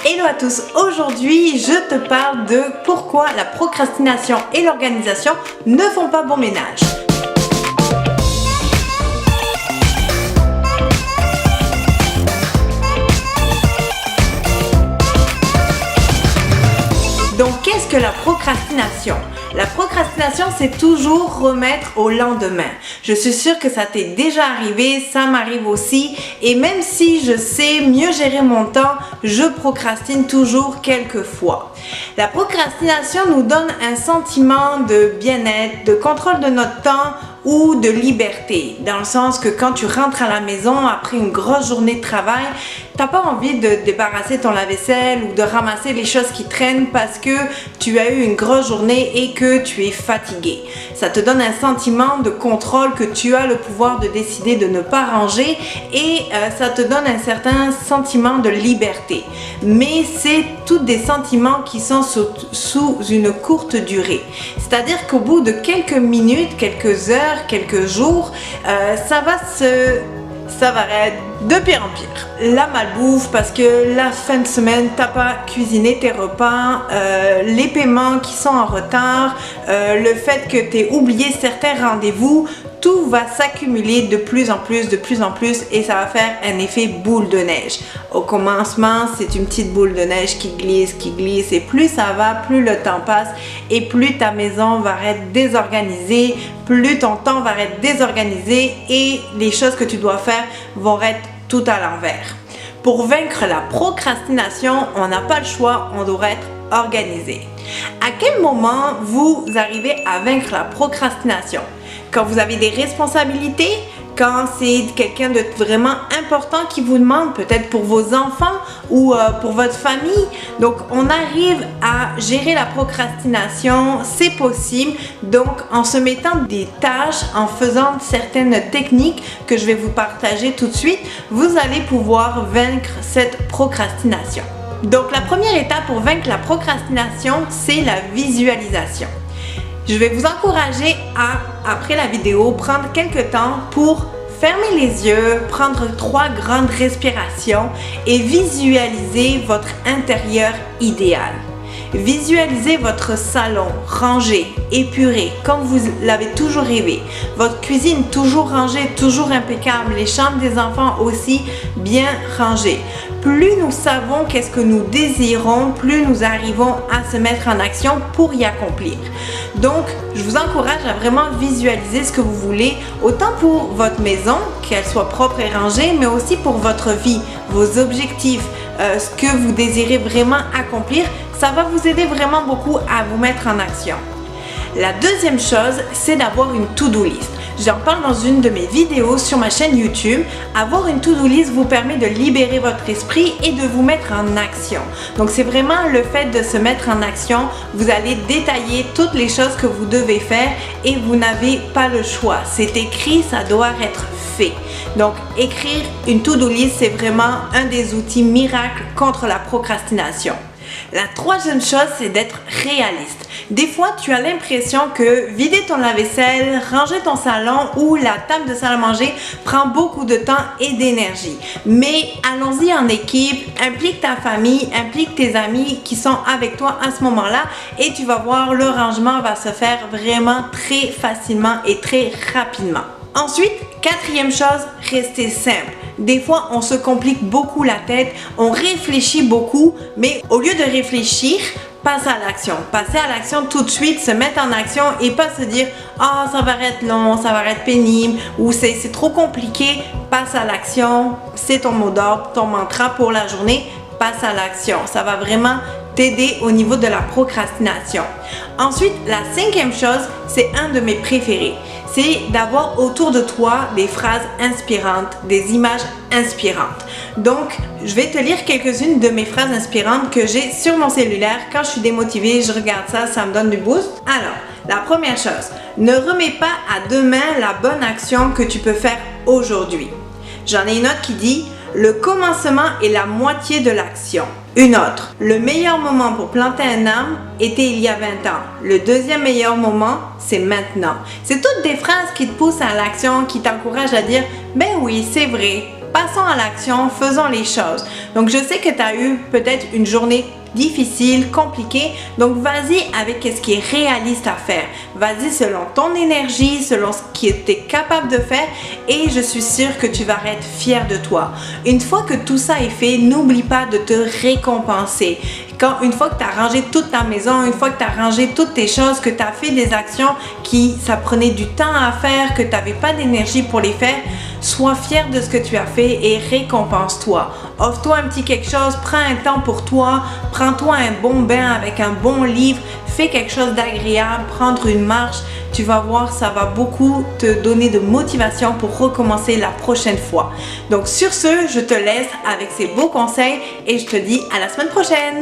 Hello à tous, aujourd'hui je te parle de pourquoi la procrastination et l'organisation ne font pas bon ménage. Donc qu'est-ce que la procrastination? La procrastination, c'est toujours remettre au lendemain. Je suis sûre que ça t'est déjà arrivé, ça m'arrive aussi. Et même si je sais mieux gérer mon temps, je procrastine toujours quelquefois. La procrastination nous donne un sentiment de bien-être, de contrôle de notre temps ou de liberté. Dans le sens que quand tu rentres à la maison après une grosse journée de travail, t'as pas envie de débarrasser ton lave-vaisselle ou de ramasser les choses qui traînent parce que tu as eu une grosse journée et que tu es fatigué. Ça te donne un sentiment de contrôle, que tu as le pouvoir de décider de ne pas ranger et ça te donne un certain sentiment de liberté. Mais c'est tous des sentiments qui sont sous une courte durée. C'est-à-dire qu'au bout de quelques minutes, quelques heures, quelques jours, ça va être de pire en pire. La malbouffe parce que la fin de semaine t'as pas cuisiné tes repas, les paiements qui sont en retard, le fait que t'aies oublié certains rendez-vous, tout va s'accumuler de plus en plus et ça va faire un effet boule de neige. Au commencement, c'est une petite boule de neige qui glisse et plus ça va, plus le temps passe et plus ta maison va être désorganisée, plus ton temps va être désorganisé et les choses que tu dois faire vont être tout à l'envers. Pour vaincre la procrastination, on n'a pas le choix, on doit être organisé. À quel moment vous arrivez à vaincre la procrastination? Quand vous avez des responsabilités, quand c'est quelqu'un de vraiment important qui vous demande, peut-être pour vos enfants ou pour votre famille. Donc, on arrive à gérer la procrastination, c'est possible. Donc, en se mettant des tâches, en faisant certaines techniques que je vais vous partager tout de suite, vous allez pouvoir vaincre cette procrastination. Donc, la première étape pour vaincre la procrastination, c'est la visualisation. Je vais vous encourager à, après la vidéo, prendre quelques temps pour fermer les yeux, prendre 3 grandes respirations et visualiser votre intérieur idéal. Visualisez votre salon rangé, épuré, comme vous l'avez toujours rêvé. Votre cuisine toujours rangée, toujours impeccable. Les chambres des enfants aussi bien rangées. Plus nous savons qu'est-ce que nous désirons, plus nous arrivons à se mettre en action pour y accomplir. Donc, je vous encourage à vraiment visualiser ce que vous voulez, autant pour votre maison, qu'elle soit propre et rangée, mais aussi pour votre vie, vos objectifs, ce que vous désirez vraiment accomplir. Ça va vous aider vraiment beaucoup à vous mettre en action. La deuxième chose, c'est d'avoir une to-do list. J'en parle dans une de mes vidéos sur ma chaîne YouTube. Avoir une to-do list vous permet de libérer votre esprit et de vous mettre en action. Donc c'est vraiment le fait de se mettre en action. Vous allez détailler toutes les choses que vous devez faire et vous n'avez pas le choix. C'est écrit, ça doit être fait. Donc écrire une to-do list, c'est vraiment un des outils miracles contre la procrastination. La troisième chose, c'est d'être réaliste. Des fois, tu as l'impression que vider ton lave-vaisselle, ranger ton salon ou la table de salle à manger prend beaucoup de temps et d'énergie. Mais allons-y en équipe, implique ta famille, implique tes amis qui sont avec toi à ce moment-là et tu vas voir, le rangement va se faire vraiment très facilement et très rapidement. Ensuite, quatrième chose, restez simple. Des fois, on se complique beaucoup la tête, on réfléchit beaucoup, mais au lieu de réfléchir, passe à l'action. Passer à l'action tout de suite, se mettre en action et pas se dire « Ah, ça va être long, ça va être pénible » ou « c'est trop compliqué ». Passe à l'action, c'est ton mot d'ordre, ton mantra pour la journée. Passe à l'action. Ça va vraiment t'aider au niveau de la procrastination. Ensuite, la cinquième chose, c'est un de mes préférés. C'est d'avoir autour de toi des phrases inspirantes, des images inspirantes. Donc, je vais te lire quelques-unes de mes phrases inspirantes que j'ai sur mon cellulaire. Quand je suis démotivée, je regarde ça, ça me donne du boost. Alors, la première chose, ne remets pas à demain la bonne action que tu peux faire aujourd'hui. J'en ai une autre qui dit « Le commencement est la moitié de l'action ». Une autre, le meilleur moment pour planter un arbre était il y a 20 ans. Le deuxième meilleur moment, c'est maintenant. C'est toutes des phrases qui te poussent à l'action, qui t'encouragent à dire « Ben oui, c'est vrai, passons à l'action, faisons les choses. Donc, je sais que tu as eu peut-être une journée difficile, compliqué. Donc, vas-y avec ce qui est réaliste à faire. Vas-y selon ton énergie, selon ce que tu es capable de faire et je suis sûre que tu vas être fier de toi. Une fois que tout ça est fait, n'oublie pas de te récompenser. Une fois que tu as rangé toute ta maison, une fois que tu as rangé toutes tes choses, que tu as fait des actions ça prenait du temps à faire, que tu n'avais pas d'énergie pour les faire, sois fier de ce que tu as fait et récompense-toi. Offre-toi un petit quelque chose, prends un temps pour toi, prends-toi un bon bain avec un bon livre, fais quelque chose d'agréable, prendre une marche, tu vas voir, ça va beaucoup te donner de motivation pour recommencer la prochaine fois. Donc sur ce, je te laisse avec ces beaux conseils et je te dis à la semaine prochaine.